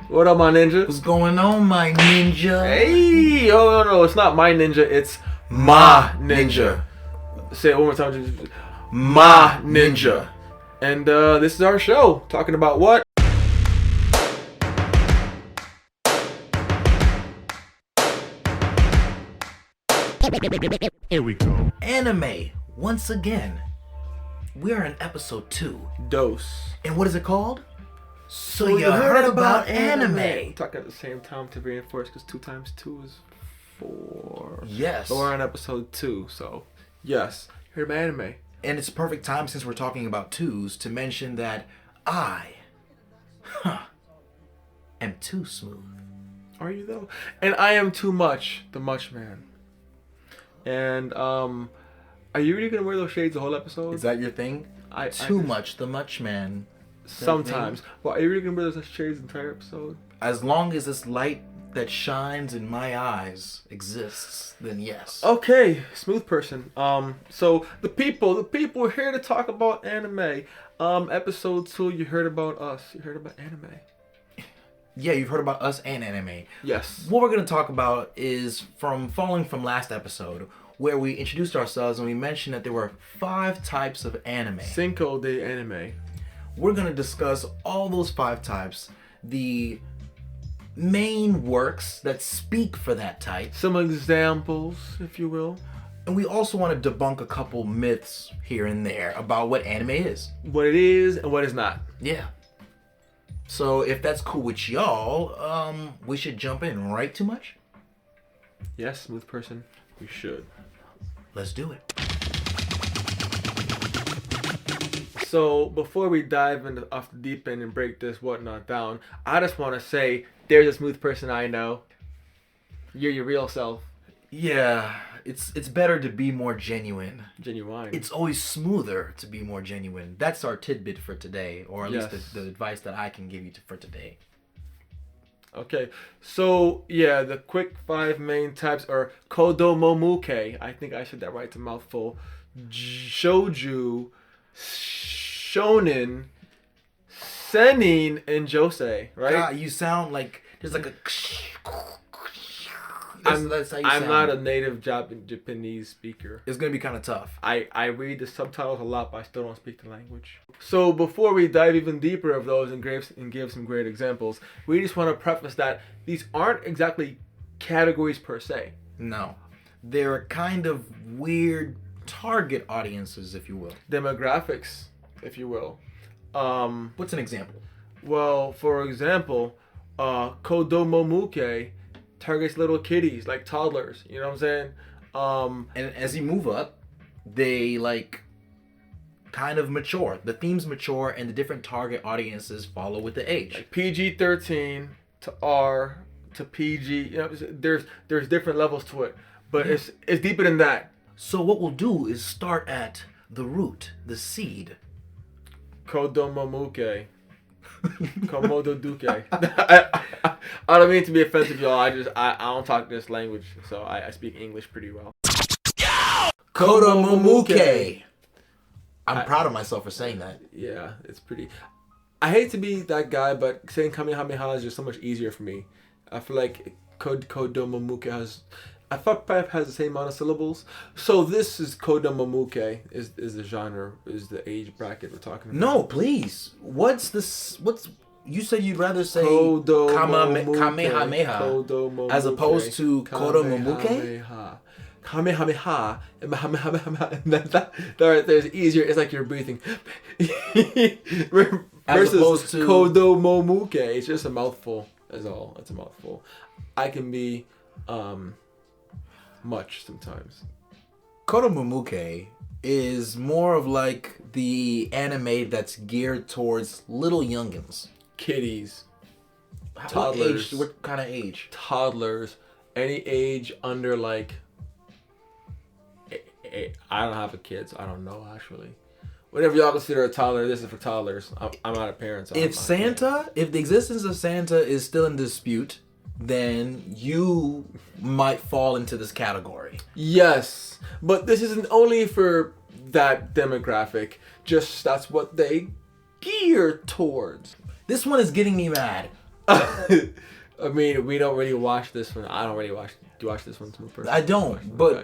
What up, my ninja? What's going on, my ninja? Hey! Oh, no, it's not my ninja, it's my ninja. Say it one more time. My ninja. And this is our show, talking about what? Here we go. Anime. Once again. We're in episode 2. Dose. And what is it called? So you heard about anime. Talk at the same time to reinforce, because 2 times 2 is 4. Yes. So we're on episode 2, so yes. Heard about anime. And it's a perfect time, since we're talking about 2s, to mention that I am too smooth. Are you though? And I am too much, the MuchMan. And are you really gonna wear those shades the whole episode? Is that your thing? Too much, the MuchMan. Sometimes. Well, are you really gonna wear those shades the entire episode? As long as this light that shines in my eyes exists, then yes. Okay, Smoothperson. So the people are here to talk about anime. Episode 2, you heard about us. You heard about anime. Yeah, you've heard about us and anime. Yes. What we're going to talk about is following from last episode, where we introduced ourselves and we mentioned that there were 5 types of anime. Cinco de anime. We're going to discuss all those 5 types, the main works that speak for that type. Some examples, if you will. And we also want to debunk a couple myths here and there about what anime is. What it is and what it's not. Yeah. So if that's cool with y'all, we should jump in, right? Too much? Yes, Smoothperson, we should. Let's do it. So before we dive into off the deep end and break this whatnot down, I just want to say there's a smooth person I know. You're your real self. Yeah, it's better to be more genuine. Genuine. It's always smoother to be more genuine. That's our tidbit for today, or at least the advice that I can give you for today. Okay, so yeah, the quick 5 main types are Kodomomuke. I think I said that right. It's a mouthful. Shouju, Shonen, Senin, and Josei, right? God, you sound like there's like a. That's how you I'm sound. not a native Japanese speaker. It's gonna be kind of tough. I read the subtitles a lot, but I still don't speak the language. So before we dive even deeper of those and give some great examples, we just want to preface that these aren't exactly categories per se. No, they're kind of weird target audiences, if you will. Demographics, if you will. What's an example? Well, for example, Kodomomuke targets little kiddies, like toddlers. You know what I'm saying? And as you move up, they like kind of mature. The themes mature, and the different target audiences follow with the age. Like PG-13 to R to PG. You know, there's different levels to it, but it's deeper than that. So what we'll do is start at the root, the seed. Kodomomuke. Komodo Duke. I don't mean to be offensive, y'all. I don't talk this language, so I speak English pretty well. Kodomomuke. I'm proud of myself for saying that. Yeah, it's pretty. I hate to be that guy, but saying Kamehameha is just so much easier for me. I feel like Kodomomuke has. I thought Pipe has the same amount of syllables. So this is Kodomomuke is the genre, is the age bracket we're talking about. No, please. What's you said you'd rather say Kamehameha as opposed to Kodomomuke? Kamehameha. There's easier. It's like you're breathing. Versus opposed to Kodomomuke. It's just a mouthful. That's all. It's a mouthful. I can be much sometimes. Kodomomuke is more of like the anime that's geared towards little youngins. Kiddies. Toddlers. What kind of age? Toddlers. Any age under like... I don't have a kid, so I don't know actually. Whatever y'all consider a toddler, this is for toddlers. I'm not a parent. So If if the existence of Santa is still in dispute, then you might fall into this category. Yes, but this isn't only for that demographic. Just that's what they gear towards. This one is getting me mad. I mean, we don't really watch this one. I don't really watch. Do you watch this one, Smoothperson? I don't. But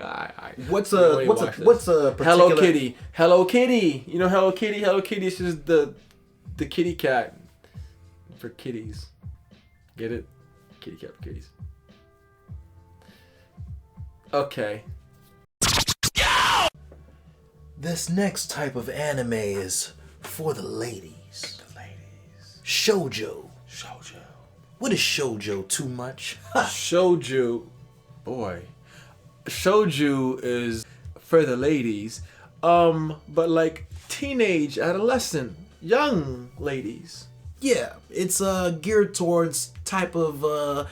what's a particular... Hello Kitty? Hello Kitty. You know Hello Kitty? Hello Kitty is just the kitty cat for kitties. Get it? Kitty cat for kitties. Okay. This next type of anime is for the ladies. The ladies. Shoujo. Shoujo. What is shoujo too much? Shoujo. Boy. Shoujo is for the ladies. But like teenage, adolescent, young ladies. Yeah, it's geared towards type of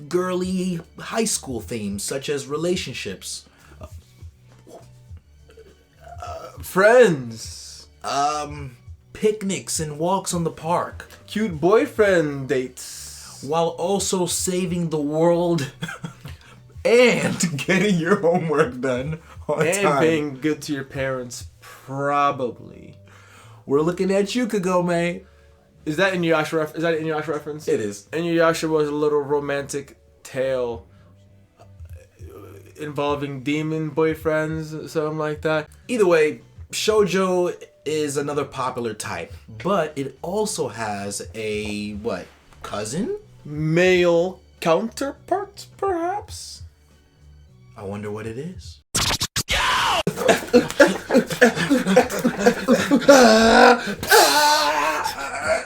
girly high school themes such as relationships, friends, picnics and walks on the park, cute boyfriend dates, while also saving the world and getting your homework done on and time. being good to your parents, probably. We're looking at you, Kagome. Is that Inuyasha? Is that Inuyasha reference? It is. Inuyasha was a little romantic tale involving demon boyfriends, something like that. Either way, shoujo is another popular type, but it also has a cousin? Male counterpart, perhaps? I wonder what it is.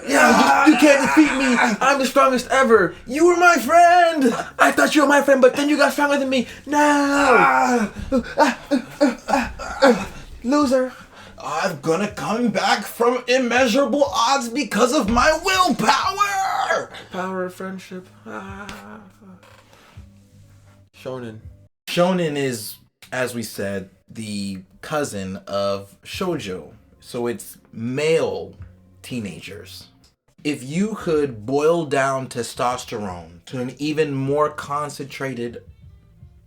Yeah, you can't defeat me. I'm the strongest ever. You were my friend. I thought you were my friend, but then you got stronger than me. No. Loser. I'm gonna come back from immeasurable odds because of my willpower. Power of friendship. Shonen. Shonen is, as we said, the cousin of shoujo. So it's male teenagers. If you could boil down testosterone to an even more concentrated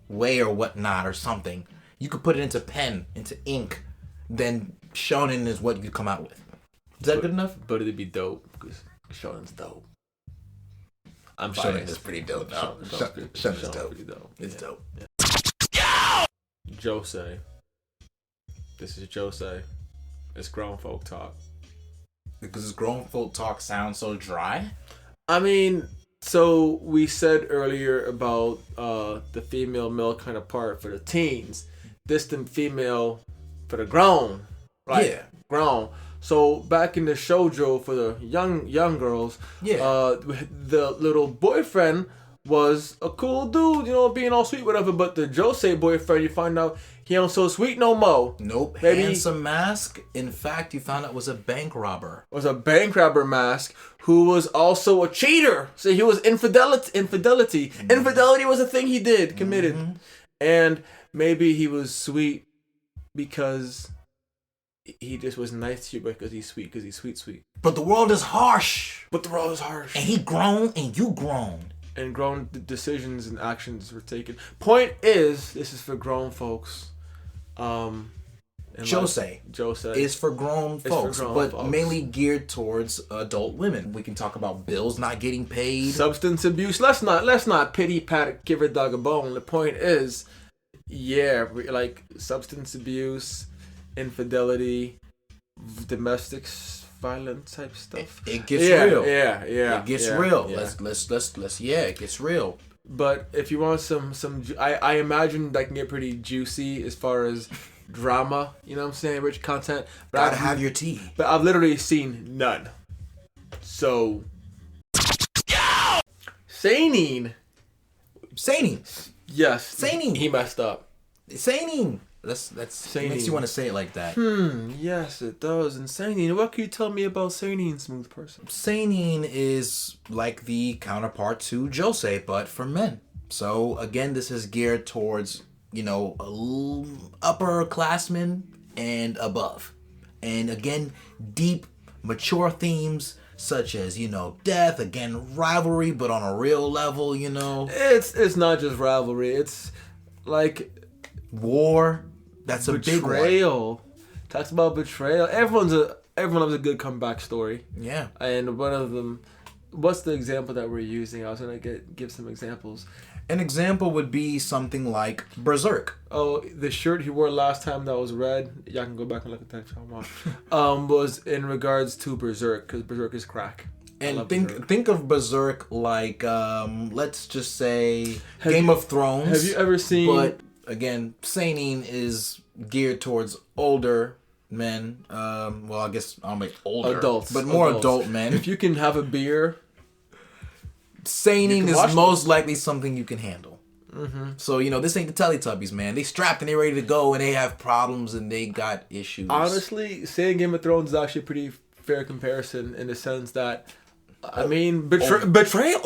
way or whatnot or something, you could put it into pen, into ink, then shonen is what you come out with. Is that good enough? But it'd be dope because shonen's dope. I'm Shonen biased. is pretty dope. No, Shonen's dope. pretty dope. It's dope. Yeah. Josei. This is Josei. It's grown folk talk. Because this grown folk talk sounds so dry? I mean, so we said earlier about the female-male kind of part for the teens. Distant female for the grown. Right? Yeah. Grown. So back in the shoujo for the young girls, the little boyfriend was a cool dude, being all sweet, whatever. But the Josei boyfriend, you find out he ain't so sweet no more. Nope. Maybe handsome mask. In fact, you found out was a bank robber. Was a bank robber mask who was also a cheater. So he was infidelity. Mm-hmm. Infidelity was a thing he did, committed. Mm-hmm. And maybe he was sweet because he just was nice to you because he's sweet, sweet. But the world is harsh. And he grown and you grown. And grown decisions and actions were taken. Point is, this is for grown folks. Josei is for grown folks, but mainly geared towards adult women. We can talk about bills not getting paid, substance abuse. Let's not pity pat, give her dog a bone. The point is, like substance abuse, infidelity, domestic violence type stuff. It gets real. Yeah. It gets real. Yeah. Let's. It gets real. But if you want some, I imagine that can get pretty juicy as far as drama. You know what I'm saying? Rich content. But Gotta have your tea. But I've literally seen none. So. Seinen. Yes. Seinen. He messed up. Seinen. That's Seinen. Makes you want to say it like that. Yes, it does. And seinen. What can you tell me about seinen, Smoothperson? Seinen is like the counterpart to Josei, but for men. So again, this is geared towards upperclassmen and above. And again, deep, mature themes such as, death, again, rivalry, but on a real level, It's not just rivalry. It's like war. That's a big one. Betrayal. Talks about betrayal. Everyone loves a good comeback story. Yeah. And one of them, what's the example that we're using? I was gonna give some examples. An example would be something like Berserk. Oh, the shirt he wore last time that was red. Y'all can go back and look at that if y'all want. Was in regards to Berserk, because Berserk is crack. And think of Berserk like, let's just say Game of Thrones. Have you ever seen? But again, seinen is geared towards older men. Well, I guess I'll make older adults, but more adults. adult men. If you can have a beer, seinen is most likely something you can handle. Mm-hmm. So this ain't the Teletubbies, man. They strapped and they ready to go, and they have problems and they got issues. Honestly, saying Game of Thrones is actually a pretty fair comparison in the sense that, I mean, betrayal.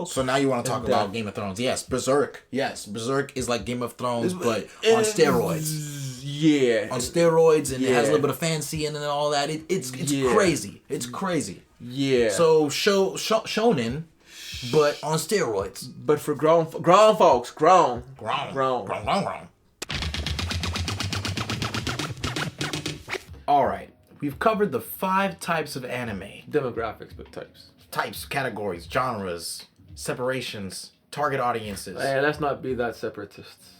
So now you want to talk about Game of Thrones? Yes, Berserk. Yes, Berserk is like Game of Thrones, but on steroids. Yeah, on steroids, and it has a little bit of fancy and all that. It's crazy. It's crazy. Yeah. So shonen, but on steroids. But for grown folks, grown. All right. We've covered the 5 types of anime. Demographics, but types. Types, categories, genres, separations, target audiences. Hey, let's not be that separatists.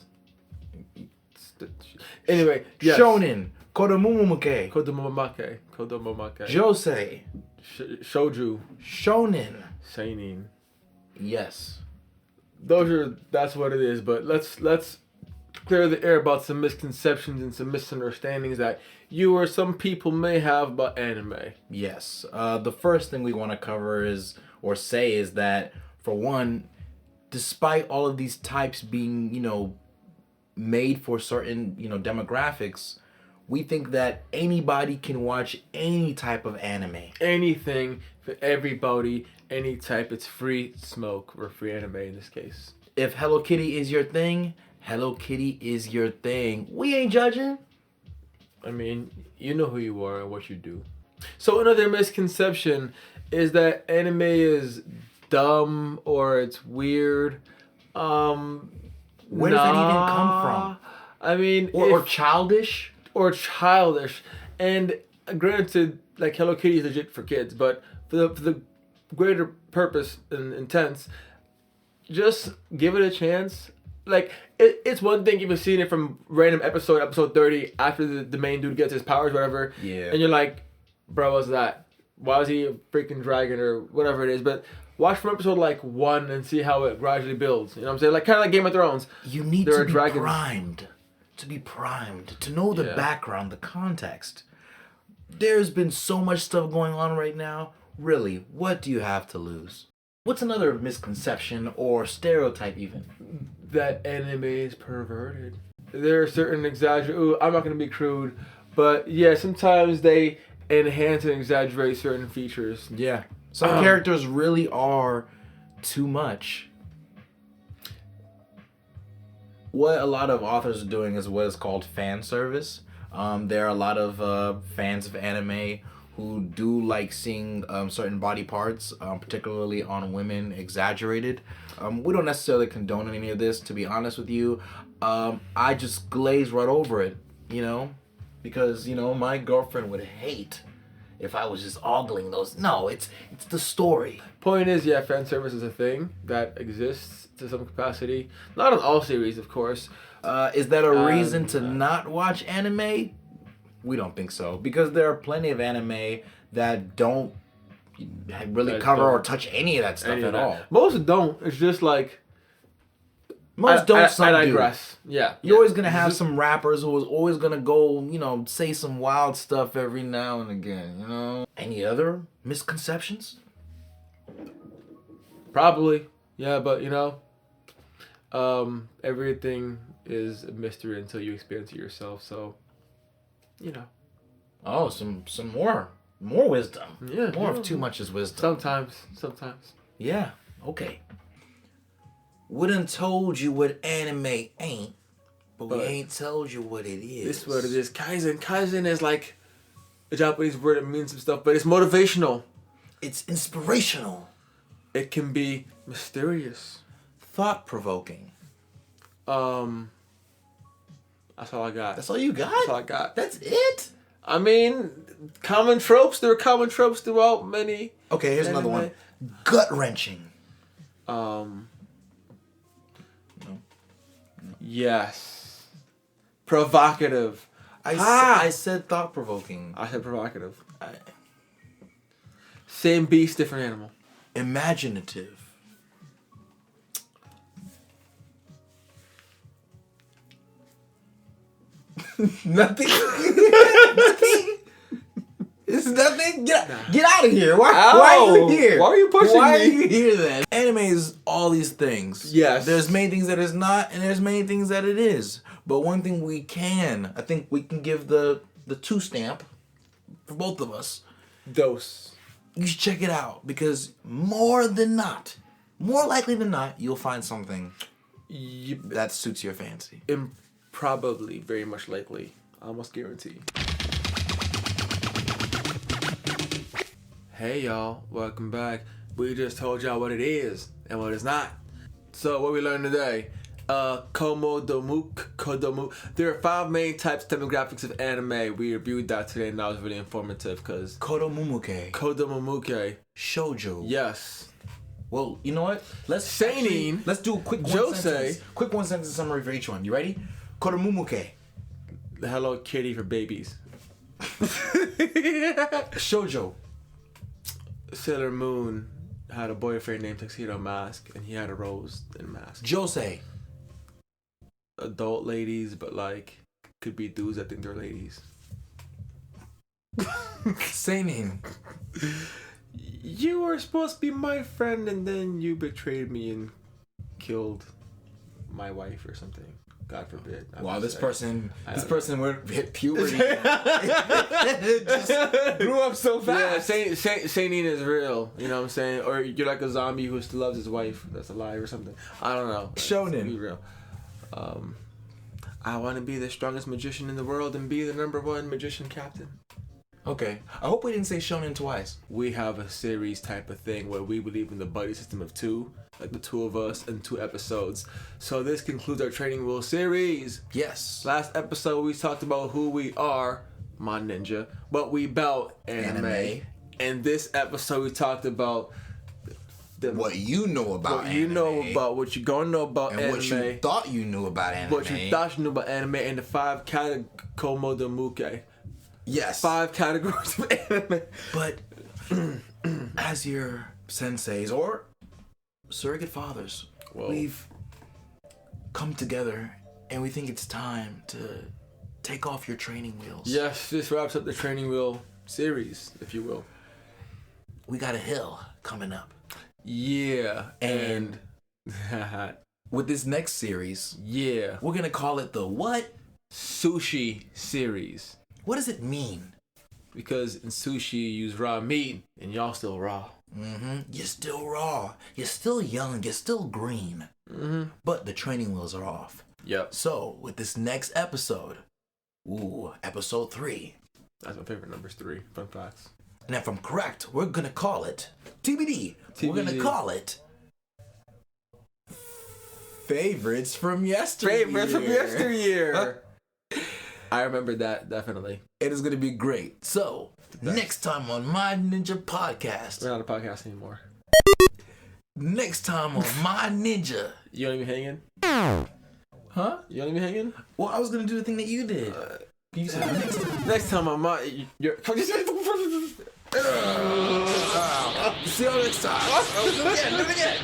Anyway, yes. Shonen, Kodomomake, Josei, Shouju, Shonen, seinen. Yes. That's what it is, but let's clear the air about some misconceptions and some misunderstandings that you or some people may have about anime. Yes. The first thing we want to cover is that, for one, despite all of these types being, made for certain, demographics, we think that anybody can watch any type of anime. Anything for everybody, any type. It's free smoke or free anime in this case. If Hello Kitty is your thing, Hello Kitty is your thing. We ain't judging. I mean, you know who you are and what you do. So another misconception is that anime is dumb or it's weird. Where does that even come from? I mean, or childish. Or childish. And granted, like Hello Kitty is legit for kids, but for the greater purpose and intents, just give it a chance. Like, it's one thing if you've seen it from random episode 30, after the main dude gets his powers, whatever. Yeah. And you're like, bro, what's that? Why is he a freaking dragon or whatever it is? But watch from episode 1 and see how it gradually builds. You know what I'm saying? Like, kind of like Game of Thrones. You need to be primed. To be primed. To know the background, the context. There's been so much stuff going on right now. Really, what do you have to lose? What's another misconception or stereotype even? That anime is perverted. There are certain I'm not going to be crude, but yeah, sometimes they enhance and exaggerate certain features. Yeah. Some characters really are too much. What a lot of authors are doing is what is called fan service. There are a lot of fans of anime who do like seeing certain body parts, particularly on women, exaggerated. We don't necessarily condone any of this, to be honest with you. I just glaze right over it, because, my girlfriend would hate if I was just ogling those. No, it's the story. Point is, yeah, fan service is a thing that exists to some capacity. Not on all series, of course. Is that a reason to not watch anime? We don't think so, because there are plenty of anime that don't really cover or touch any of that stuff at all. Most don't. It's just like most don't. Some I digress. Do. Yeah, you're always gonna have some rappers who is always gonna go, say some wild stuff every now and again. Any other misconceptions? Probably, yeah, but everything is a mystery until you experience it yourself. So. Oh, some more wisdom. Yeah. More of too much is wisdom. Sometimes. Yeah. Okay. Wouldn't told you what anime ain't, But we ain't told you what it is. This is what it is. Kaizen. Kaizen is like a Japanese word that means some stuff, but it's motivational. It's inspirational. It can be mysterious. Thought-provoking. That's all I got. That's all you got? That's all I got. That's it? I mean, common tropes. There are common tropes throughout many. Okay, here's another one. Gut-wrenching. No. No. Yes. Provocative. I said thought-provoking. I said provocative. Same beast, different animal. Imaginative. Nothing. Nothing. It's nothing. Get out of here. Why are you here? Why are you pushing me? Why are you here then? Anime is all these things. Yes. There's many things that it's not, and there's many things that it is. But one thing I think we can give the 2 stamp for both of us. Dose. You should check it out because more likely than not, you'll find something that suits your fancy. Probably, very much likely. I almost guarantee. Hey y'all, welcome back. We just told y'all what it is and what it's not. So what we learned today, Kodomu. There are 5 main types demographics of anime. We reviewed that today and that was really informative because Kodomumuke. Shoujo. Yes. Well, you know what? Let's do a quick one sentence summary for each one. You ready? Kodomumuke. The Hello Kitty for babies. Shoujo. Sailor Moon had a boyfriend named Tuxedo Mask, and he had a rose in a mask. Josei. Adult ladies, but like could be dudes that think they're ladies. Seinen. You were supposed to be my friend, and then you betrayed me and killed my wife or something. God forbid. Wow, this person would hit puberty. Just grew up so fast. Yeah, Seinen is real. You know what I'm saying? Or you're like a zombie who still loves his wife. That's alive or something. I don't know. Shonen. Be real. I want to be the strongest magician in the world and be the #1 magician captain. Okay. I hope we didn't say shonen twice. We have a series type of thing where we believe in the buddy system of 2, like the 2 of us and 2 episodes. So this concludes our training wheel series. Yes. Last episode we talked about who we are, MaNinja, what we about anime. And this episode we talked about what you know about anime. What you know about, what you're gonna know about and anime. What you thought you knew about anime. What you thought you knew about anime and the 5 Komodomuke. Yes. 5 categories of anime. But as your senseis or surrogate fathers, we've come together and we think it's time to take off your training wheels. Yes, this wraps up the training wheel series, if you will. We got a hill coming up. Yeah. And with this next series, we're going to call it the what? Sushi series. What does it mean? Because in sushi you use raw meat and y'all still raw. Mm-hmm. You're still raw. You're still young. You're still green. Mm-hmm. But the training wheels are off. Yep. So with this next episode, episode 3. That's my favorite number, 3. Fun facts. And if I'm correct, we're going to call it TBD. We're going to call it Favorites from Yesteryear. I remember that, definitely. It is going to be great. So, next time on My Ninja Podcast. We're not a podcast anymore. Next time on My Ninja. You don't even hanging? Huh? You don't even hanging? Well, I was going to do the thing that you did. You said next time. Next time on My... See you next time. Do it again.